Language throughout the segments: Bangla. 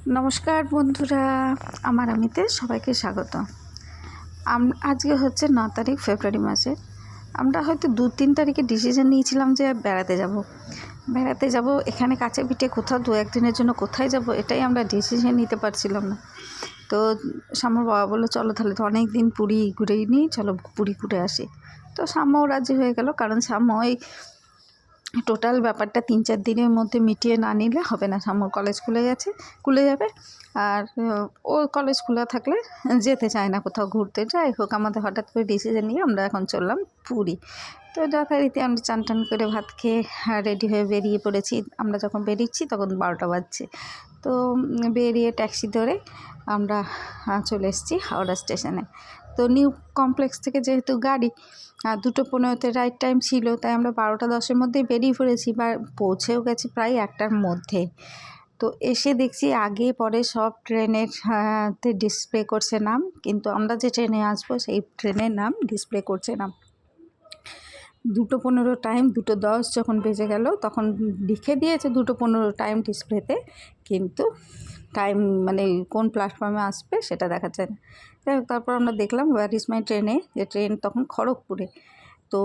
নমস্কার বন্ধুরা, আমার আমিতে সবাইকে স্বাগত। আজকে হচ্ছে 9 তারিখ ফেব্রুয়ারি মাসের। আমরা হয়তো 2-3 তারিখে ডিসিশন নিয়েছিলাম যে বেড়াতে যাব এখানে কাছে পিঠে কোথাও 2-1 দিনের জন্য কোথায় যাব, এটাই আমরা ডিসিশন নিতে পারছিলাম না। তো আমার বাবা বললো চলো তাহলে তো অনেক দিন পুরী ঘুরেই নিই, চলো পুরী ঘুরে আসি। তো সাম্যও রাজি হয়ে গেল, কারণ সাম্য এই টোটাল ব্যাপারটা 3-4 দিনের মধ্যে মিটিয়ে না নিলে হবে না। সাম্যর কলেজ খুলে যাবে, আর ও কলেজ খোলা থাকলে যেতে চায় না কোথাও ঘুরতে। যাই হোক, আমাদের হঠাৎ করে ডিসিশন নিয়ে আমরা এখন চললাম পুরী। তো যথারীতি আমরা চান টান করে ভাত খেয়ে রেডি হয়ে বেরিয়ে পড়েছি। আমরা যখন বেরিয়েছি তখন 12টা বাজছে। তো বেরিয়ে ট্যাক্সি ধরে আমরা চলে এসেছি হাওড়া স্টেশনে। তো নিউ কমপ্লেক্স থেকে যেহেতু গাড়ি 2:15-তে রাইট টাইম ছিল, তাই আমরা 12টা 10-এর মধ্যেই বেরিয়ে পড়েছি বা পৌঁছেও গেছি প্রায় 1টার মধ্যে। তো এসে দেখছি আগে পরে সব ট্রেনের ডিসপ্লে করছে নাম, কিন্তু আমরা যে ট্রেনে আসবো সেই ট্রেনের নাম ডিসপ্লে করছে না। 2:15 টাইম, 2:10 যখন বেজে গেল তখন লিখে দিয়েছে 2:15 টাইম ডিসপ্লেতে, কিন্তু টাইম মানে কোন প্ল্যাটফর্মে আসবে সেটা দেখাচ্ছে না। যাই হোক, তারপর আমরা দেখলাম ওয়ার ইজ মাই ট্রেনে, যে ট্রেন তখন খড়গপুরে। তো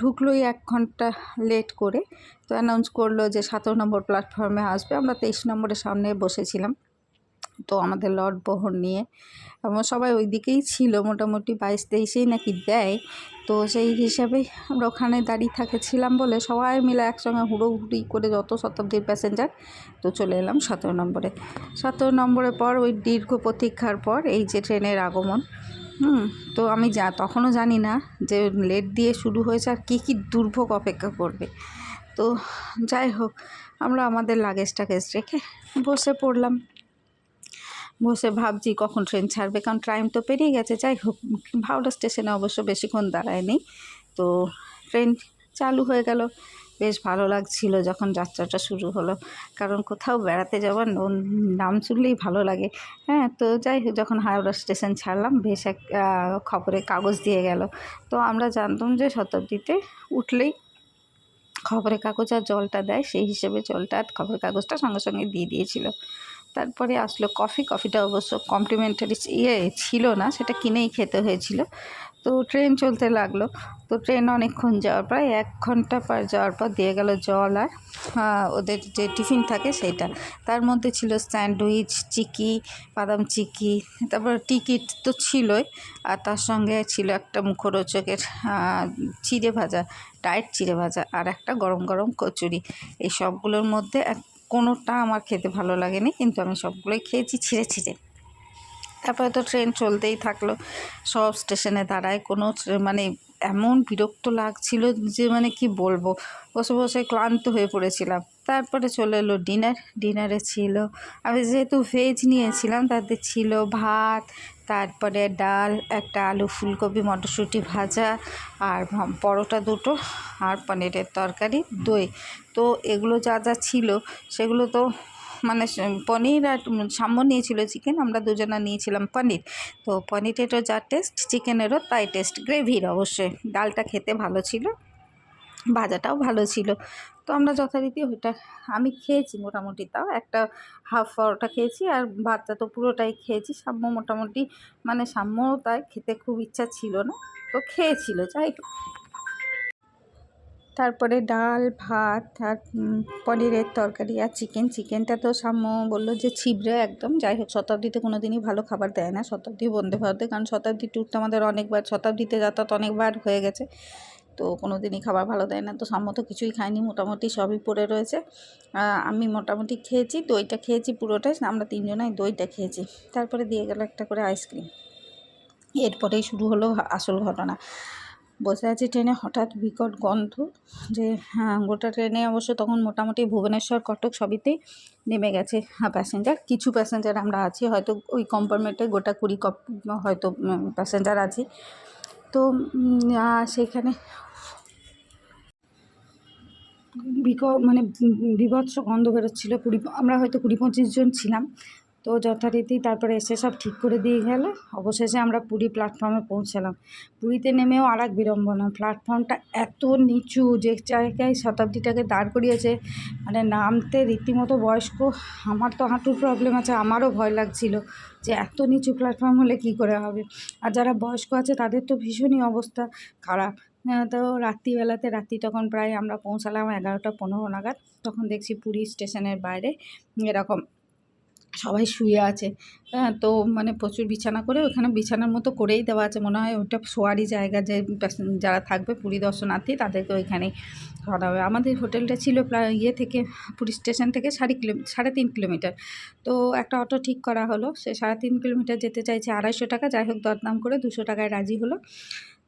ঢুকলোই 1 ঘন্টা লেট করে। তো অ্যানাউন্স করলো যে 17 নম্বর প্ল্যাটফর্মে আসবে। আমরা 23 নম্বরের সামনে বসেছিলাম। তো আমাদের লট বহর নিয়ে আমরা সবাই ওই দিকেই ছিল, মোটামুটি 22-23-এই নাকি দেয়। তো সেই হিসাবে আমরা ওখানে দাঁড়িয়ে থাকেছিলাম বলে সবাই মিলে একসঙ্গে হুড়োহুড়ি করে যত শতাব্দীর প্যাসেঞ্জার তো চলে এলাম 17 নম্বরে। 17 নম্বরের পর ওই দীর্ঘ প্রতীক্ষার পর এই যে ট্রেনের আগমন। তো আমি তখনও জানি না যে লেট দিয়ে শুরু হয়েছে আর কী দুর্ভোগ অপেক্ষা করবে। তো যাই হোক, আমরা আমাদের লাগেজ টাগেজ রেখে বসে পড়লাম। বসে ভাবছি কখন ট্রেন ছাড়বে, কারণ টাইম তো পেরিয়ে গেছে। যাই হোক, হাওড়া স্টেশনে অবশ্য বেশিক্ষণ দাঁড়ায়নি। তো ট্রেন চালু হয়ে গেল। বেশ ভালো লাগছিল যখন যাত্রাটা শুরু হলো, কারণ কোথাও বেড়াতে যাওয়ার নাম শুনলেই ভালো লাগে। তো যাই হোক, যখন হাওড়া স্টেশন ছাড়লাম বেশ এক খবরের কাগজ দিয়ে গেল। তো আমরা জানতাম যে শতাব্দীতে উঠলেই খবরের কাগজ আর জলটা দেয়, সেই হিসেবে জলটা আর খবরের কাগজটা সঙ্গে সঙ্গে দিয়ে দিয়েছিল। তারপরে আসলো কফিটা অবশ্য কমপ্লিমেন্টারি ছিল না, সেটা কিনেই খেতে হয়েছিল। তো ট্রেন চলতে লাগলো। তো ট্রেন অনেকক্ষণ যাওয়ার প্রায় 1 ঘন্টা যাওয়ার পর দিয়ে গেল জল আর ওদের যে টিফিন থাকে সেইটা। তার মধ্যে ছিল স্যান্ডউইচ, চিকি, বাদাম চিকি, তারপর টিকিট তো ছিলই, আর তার সঙ্গে ছিল একটা মুখরোচকের চিড়ে ভাজা, ডায়েট চিড়ে ভাজা, আর একটা গরম গরম কচুরি। এই সবগুলোর মধ্যে কোনোটা আমার খেতে ভালো লাগেনি, কিন্তু আমি সবগুলোই খেয়েছি ছিঁড়ে। তারপরে তো ট্রেন চলতেই থাকলো, সব স্টেশনে দাঁড়ায়। কোনো মানে এমন বিরক্ত লাগছিল যে মানে কি বলবো, বসে বসে ক্লান্ত হয়ে পড়েছিলাম। তারপরে চলে এলো ডিনারে ছিল, আমি যেহেতু ভেজ নিয়েছিলাম তাতে ছিল ভাত, তারপরে ডাল, একটা আলু ফুলকপি মটরশুঁটি ভাজা, আর পরোটা 2টো, আর পনিরের তরকারি, দই। তো এগুলো যা যা ছিল সেগুলো তো মানে পনির আর সাম্য নিয়েছিল চিকেন, আমরা দুজনা নিয়েছিলাম পনির। তো পনিরেরও যা টেস্ট চিকেনেরও তাই টেস্ট, গ্রেভির অবশ্যই। ডালটা খেতে ভালো ছিল, ভাজাটাও ভালো ছিল। তো আমরা যথারীতি ওইটা আমি খেয়েছি মোটামুটি, তাও একটা হাফ পরোটা খেয়েছি, আর ভাতটা তো পুরোটাই খেয়েছি। সাম্য মোটামুটি মানে সাম্যও তাই খেতে খুব ইচ্ছা ছিল না, তো খেয়েছিল। যাই হোক, তারপরে ডাল ভাত আর পনিরের তরকারি আর চিকেনটা তো সাম্য বললো যে ছিবড়ে একদম। যাই হোক, শতাব্দীতে কোনো দিনই ভালো খাবার দেয় না, শতাব্দী বন্দে ভারতে, কারণ শতাব্দী ট্যুরটা আমাদের অনেকবার, শতাব্দীতে যাতায়াত অনেকবার হয়ে গেছে। তো কোনো দিনই খাবার ভালো দেয় না। তো সাম্য তো কিছুই খায়নি, মোটামুটি সবই পড়ে রয়েছে। আমি মোটামুটি খেয়েছি, দইটা খেয়েছি পুরোটাই, আমরা 3 জনাই দইটা খেয়েছি। তারপরে দিয়ে গেল একটা করে আইসক্রিম। এরপরেই শুরু হলো আসল ঘটনা। বসে আছি ট্রেনে, হঠাৎ বিকট গন্ধ, যে গোটা ট্রেনে অবশ্য তখন মোটামুটি ভুবনেশ্বর কটক সবইতেই নেমে গেছে প্যাসেঞ্জার। কিছু প্যাসেঞ্জার আমরা আছি, হয়তো ওই কম্পার্টমেন্টে গোটা 20 হয়তো প্যাসেঞ্জার আছি। তো সেখানে মানে বিভৎস গন্ধ বেরোচ্ছিলো। আমরা হয়তো 20-25 জন ছিলাম। তো যথারীতি তারপরে এসে সব ঠিক করে দিয়ে গেল। অবশেষে আমরা পুরী প্ল্যাটফর্মে পৌঁছালাম। পুরীতে নেমেও আর এক বিড়ম্বনা, প্ল্যাটফর্মটা এত নিচু, যে জায়গায় শতাব্দীটাকে দাঁড় করিয়েছে মানে নামতে রীতিমতো বয়স্ক, আমার তো হাঁটুর প্রবলেম আছে, আমারও ভয় লাগছিল যে এত নিচু প্ল্যাটফর্ম হলে কী করে হবে। আর যারা বয়স্ক আছে তাদের তো ভীষণই অবস্থা খারাপ। তো রাত্রি তখন প্রায় আমরা পৌঁছালাম 11টা 15 নাগাদ। তখন দেখছি পুরী স্টেশনের বাইরে এরকম সবাই শুয়ে আছে। হ্যাঁ, তো মানে প্রচুর বিছানা করে ওখানে বিছানার মতো করেই দেওয়া আছে, মনে হয় ওইটা শোয়ারই জায়গা, যে যারা থাকবে পুরী দর্শনার্থী তাদেরকে ওইখানেই খাওয়া হবে। আমাদের হোটেলটা ছিল প্রায় থেকে পুরী স্টেশন থেকে 3.5 কিলোমিটার। তো একটা অটো ঠিক করা হলো, সে 3.5 কিলোমিটার যেতে চাইছে 250 টাকা, যাই হোক দরদাম করে 200 টাকায় রাজি হলো।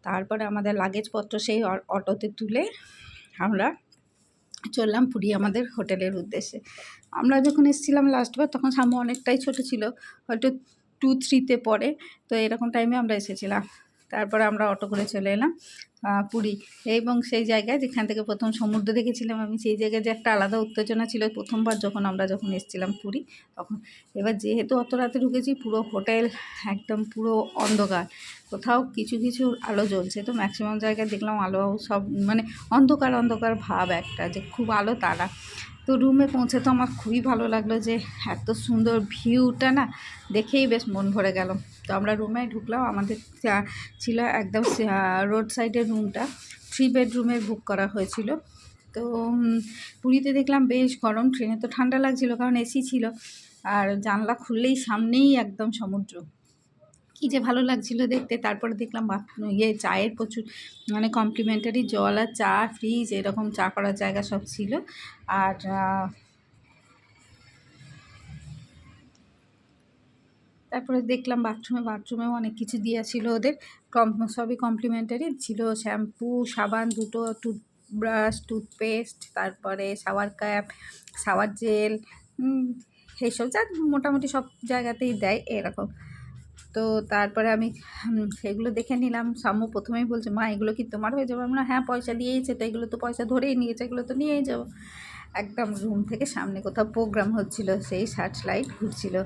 তারপরে আমাদের লাগেজপত্র সেই অটোতে তুলে আমরা চললাম পুরী আমাদের হোটেলের উদ্দেশ্যে। আমরা যখন এসেছিলাম লাস্টবার তখন সামু অনেকটাই ছোট ছিল, হয়তো 2-3-তে পড়ে, তো এরকম টাইমে আমরা এসেছিলাম। তারপরে আমরা অটো করে চলে এলাম পুরী, এবং সেই জায়গায় যেখান থেকে প্রথম সমুদ্র দেখেছিলাম আমি, সেই জায়গায় যে একটা আলাদা উত্তেজনা ছিল প্রথমবার যখন এসেছিলাম পুরী তখন। এবার যেহেতু অত রাতে ঢুকেছি, পুরো হোটেল একদম পুরো অন্ধকার, কোথাও কিছু কিছু আলো জ্বলছে, তো ম্যাক্সিমাম জায়গায় দেখলাম আলো সব মানে অন্ধকার অন্ধকার ভাব একটা, যে খুব আলো তারা। তো রুমে পৌঁছে তো আমার খুবই ভালো লাগলো, যে এত সুন্দর ভিউটা না দেখেই বেশ মন ভরে গেল। তো আমরা রুমে ঢুকলাম, আমাদের ছিল একদম রোড সাইডের রুমটা, 3 বেডরুমের বুক করা হয়েছিল। তো পুরীতে দেখলাম বেশ গরম, ট্রেনে তো ঠান্ডা লাগছিল কারণ এসি ছিল, আর জানলা খুললেই সামনেই একদম সমুদ্র, কী যে ভালো লাগছিল দেখতে। তারপরে দেখলাম চায়ের প্রচুর মানে কমপ্লিমেন্টারি জল আর চা, ফ্রিজ, এরকম চা করার জায়গা সব ছিল। আর তারপরে দেখলাম বাথরুমেও অনেক কিছু দেওয়া ছিল ওদের, সবই কমপ্লিমেন্টারি ছিল, শ্যাম্পু, সাবান, দুটো টুথব্রাশ, টুথপেস্ট, তারপরে শাওয়ার ক্যাপ, শাওয়ার জেল, এইসব যা মোটামুটি সব জায়গাতেই দেয় এরকম। তো তারপরে আমি সেগুলো দেখে নিলাম। সাম্মু প্রথমেই বলছে, মা এগুলো কি তোমার হয়ে যাবে? আমরা হ্যাঁ, পয়সা দিয়েইছে তো, এগুলো তো পয়সা ধরেই নিয়েছে, এগুলো তো নিয়েই যাবো। একদম রুম থেকে সামনে কোথাও প্রোগ্রাম হচ্ছিল, সেই সার্চ লাইট ঘুরছিল,